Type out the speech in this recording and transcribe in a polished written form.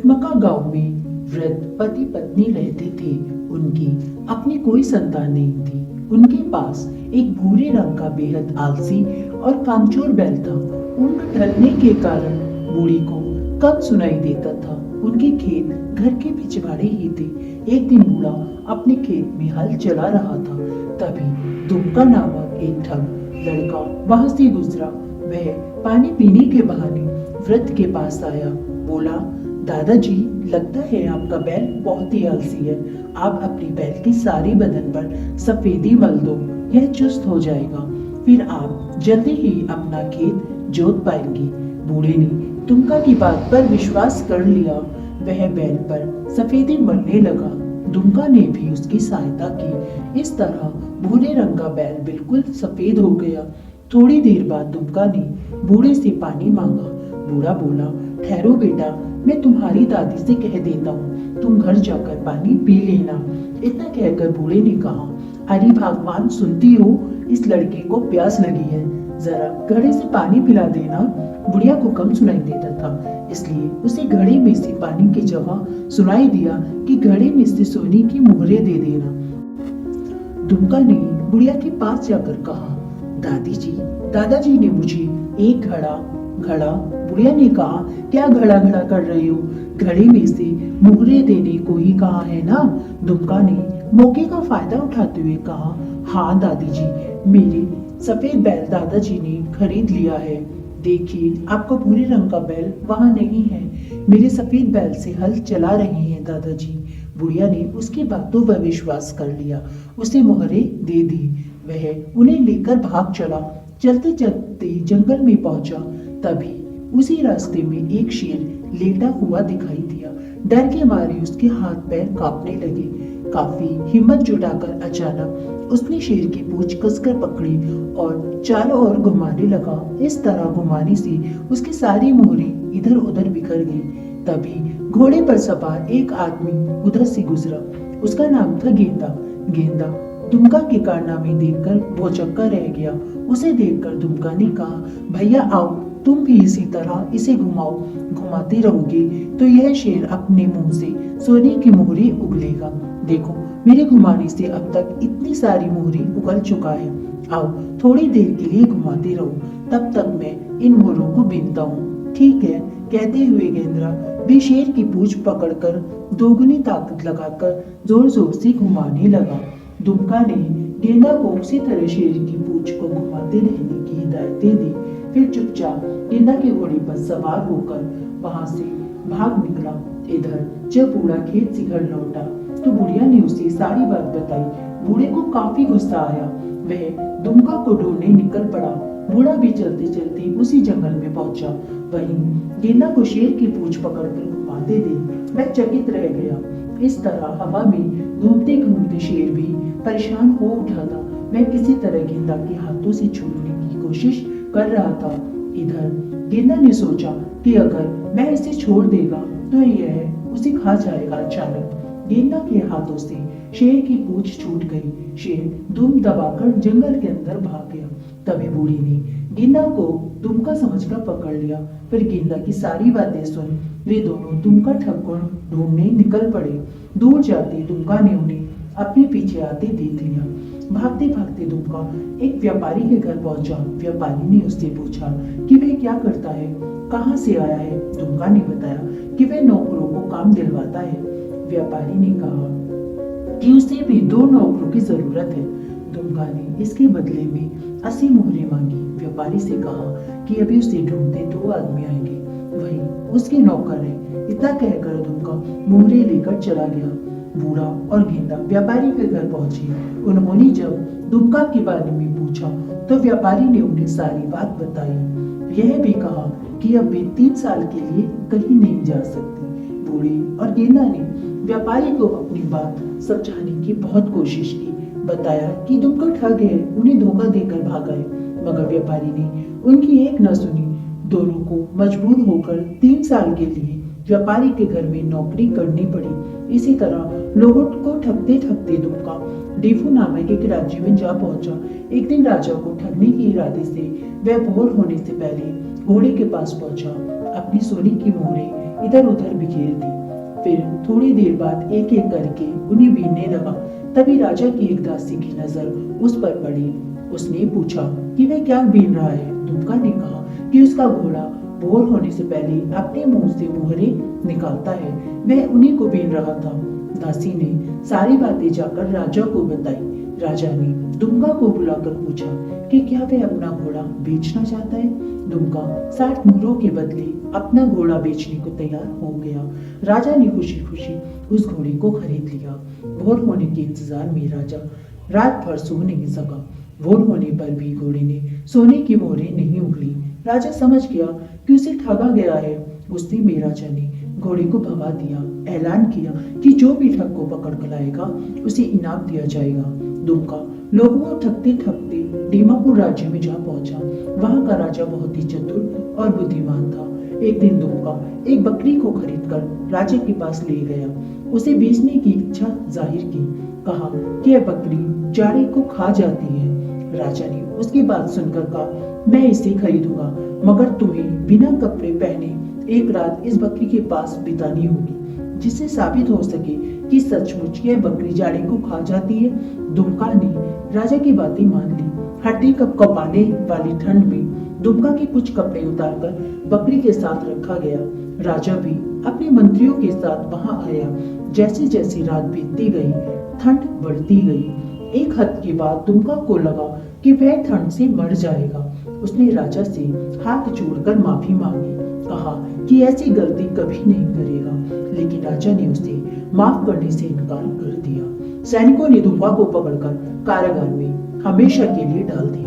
डगमगा गांव में वृद्ध पति पत्नी रहते थे। उनकी अपनी कोई संतान नहीं थी। उनके पास एक भूरे रंग का बेहद आलसी और कामचोर बैल था। उम्र ढलने के कारण बूढ़ी को कम सुनाई देता था। उनके खेत घर के पिछवाड़े ही थे। एक दिन बूढ़ा अपने खेत में हल चला रहा था, तभी दुमका नामक एक ठग लड़का वहां से गुजरा। वह पानी पीने के बहाने वृद्ध के पास आया। बोला, दादाजी, लगता है आपका बैल बहुत ही आलसी है। आप अपनी बैल की सारी बदन पर सफेदी मल दो, यह चुस्त हो जाएगा। फिर आप जल्दी ही अपना खेत जोत पाएंगे। बूढ़े ने दुमका की बात पर विश्वास कर लिया। वह बैल पर सफेदी मलने लगा। दुमका ने भी उसकी सहायता की। इस तरह भूरे रंग का बैल बिल्कुल सफेद हो गया। थोड़ी देर बाद दुमका ने बूढ़े से पानी मांगा। बूढ़ा बोला, ठहरो बेटा, मैं तुम्हारी दादी से कह देता हूँ, तुम घर जाकर पानी पी लेना। इतना कहकर बूढ़े ने कहा, अरे भगवान, सुनती हो, इस लड़के को प्यास लगी है, जरा घड़े से पानी पिला देना। बुढ़िया को कम सुनाई देता था, इसलिए उसे घड़े में से पानी की जगह सुनाई दिया कि घड़े में से सोने की मोहरें दे देना। दुमका ने बुढ़िया के पास जाकर कहा, दादाजी ने मुझे एक घड़ा। बुढ़िया ने कहा, क्या घड़ा घड़ा कर रहे हो? घड़े में से मुहरे देने को ही कहा है ना। दुमका ने मौके का फायदा उठाते हुए कहा, हाँ दादी जी, मेरे सफेद बैल दादाजी ने खरीद लिया है। देखिए, आपका भूरे रंग का बैल वहाँ नहीं है। मेरे सफेद बैल से हल चला रहे हैं दादाजी। बुढ़िया ने उसकी बातों पर विश्वास कर लिया। उसे मोहरे दे दी। वह उन्हें लेकर भाग चला। चलते चलते जंगल में पहुंचा। तभी उसी रास्ते में एक शेर लेटा हुआ दिखाई दिया। डर के मारे उसके हाथ पैर कांपने लगे। काफी हिम्मत जुटाकर अचानक उसने शेर की पूंछ कसकर पकड़ी और चारों ओर घुमाने लगा। इस तरह घुमाने से उसकी सारी मोहरें इधर उधर बिखर गई। तभी घोड़े पर सवार एक आदमी उधर से गुजरा। उसका नाम था गेंदा। दुमका के कारनामे देखकर भौचक्का रह गया। उसे देखकर दुमका ने कहा, भैया आओ, तुम भी इसी तरह इसे घुमाते रहोगे तो यह शेर अपने मुंह से सोने की मोहरें उगलेगा। देखो, मेरे घुमाने से अब तक इतनी सारी मोहरें उगल चुका है। आओ, थोड़ी देर के लिए घुमाते रहो, तब तक मैं इन मोहरों को बीनता हूँ। ठीक है, कहते हुए गेंद्रा भी शेर की पूंछ पकड़कर दोगुनी ताकत लगाकर जोर जोर से घुमाने लगा। दुमका ने गेंदा को उसी तरह शेर की पूंछ को घुमाते रहने की हिदायतें दी। फिर चुपचाप गेंदा के घोड़े पर सवार होकर वहां से भाग निकला। इधर जब बूढ़ा खेत से घर लौटा तो बुढ़िया ने उसे सारी बात बताई। बूढ़े को काफी गुस्सा आया। वह दुमका को ढूंढने निकल पड़ा। बूढ़ा भी चलते चलते उसी जंगल में पहुंचा। वहीं गेंदा को शेर की पूंछ पकड़कर घुमाते देख वह चकित रह गया। इस तरह हवा में घूमते घूमते शेर भी परेशान हो उठा था। वह किसी तरह गेंदा के हाथों से छूटने की कोशिश कर रहा था। इधर गेंदा ने सोचा कि अगर मैं इसे छोड़ देगा तो यह उसे खा जाएगा। अचानक गेंदा के हाथों से शेर की पूंछ छूट गई। शेर दुम दबाकर जंगल के अंदर भाग गया। तभी बूढ़ी ने गेंदा को दुमका समझकर पकड़ लिया। फिर गेंदा की सारी बातें सुन वे दोनों दुमका ठग को ढूंढने निकल पड़े। दूर जाते दुमका ने उन्हें अपने पीछे आते देख लिया। भागते भागते दुमका एक व्यापारी के घर पहुंचा। व्यापारी ने उससे पूछा कि वह क्या करता है, कहाँ से आया है। दुमका ने बताया कि वह नौकरों को काम दिलवाता है। व्यापारी ने कहा कि उसे भी 2 नौकरों की जरूरत है। दुमका ने इसके बदले में 80 मोहरें मांगी। व्यापारी से कहा कि अभी उसे ढूंढते 2 आदमी आएंगे, वही उसके नौकर है। इतना कहकर दुमका मोहरें लेकर चला गया। बूढ़ा और गेंदा व्यापारी के घर पहुंचे। उन्होंने जब दुमका के बारे में पूछा तो व्यापारी ने उन्हें सारी बात बताई। यह भी कहा कि अब वे 3 साल के लिए कहीं नहीं जा सकती। बूढ़े और गेंदा ने व्यापारी को अपनी बात समझाने की बहुत कोशिश की। बताया कि दुमका ठग है, उन्हें धोखा देकर भागा है, मगर व्यापारी ने उनकी एक न सुनी। दोनों को मजबूर होकर 3 साल के लिए व्यापारी के घर में नौकरी करनी पड़ी। इसी तरह लोगों को ठगते ठगते दुमका डेफू नामक एक राज्य में जा पहुंचा। एक दिन राजा को ठगने के इरादे से वह भोर होने से पहले घोड़े के पास पहुंचा। अपनी सोने की मोहरें इधर उधर बिखेर दी। फिर थोड़ी देर बाद एक एक करके उन्हें बीनने लगा। तभी राजा की एक दासी की नजर उस पर पड़ी। उसने पूछा कि वह क्या बीन रहा है। दुमका ने कहा कि उसका घोड़ा बोर होने से पहले अपने मुंह से मुहरे निकालता है, वह उन्हीं को बीन रहा था। दासी ने सारी बातें जाकर राजा को बताई। राजा ने दुमका को बुलाकर पूछा कि क्या वह अपना घोड़ा बेचना चाहता है। दुमका 60 मुहरों के बदले अपना घोड़ा बेचने को तैयार हो गया। राजा ने खुशी खुशी उस घोड़े को खरीद लिया। भोर होने के इंतजार में राजा रात भर सो नहीं सका। भोर होने पर भी घोड़े ने सोने की मोहरें नहीं उगली। राजा समझ गया कि उसे ठगा गया है। गुस्से में राजा ने घोड़े को भगा दिया। ऐलान किया कि जो भी ठग को पकड़ कर लाएगा उसे इनाम दिया जाएगा। दुमका लोगों को ठगते ठगते दीमापुर राज्य में जा पहुंचा। वहां का राजा बहुत ही चतुर और बुद्धिमान था। एक दिन दुमका एक बकरी को खरीदकर राजा के पास ले गया। उसे बेचने की इच्छा जाहिर की। कहा कि यह बकरी जाड़े को खा जाती है। राजा ने उसकी बात सुनकर कहा, मैं इसे खरीदूंगा, मगर तुम्हें बिना कपड़े पहने एक रात इस बकरी के पास बितानी होगी, जिससे साबित हो सके कि सचमुच यह बकरी जाड़े को खा जाती है। दुमका ने राजा की बातें मान ली। हड्डी कपाने वाली ठंड में दुमका के कुछ कपड़े उतारकर बकरी के साथ रखा गया। राजा भी अपने मंत्रियों के साथ वहां आया। जैसे जैसे रात बीतती गई, ठंड बढ़ती गई। एक हद के बाद दुमका को लगा कि वह ठंड से मर जाएगा। उसने राजा से हाथ जोड़कर माफी मांगी। कहा कि ऐसी गलती कभी नहीं करेगा, लेकिन राजा ने उसे माफ करने से इनकार कर दिया। सैनिकों ने दुमका को पकड़कर कारागार में हमेशा के लिए डाल दिया।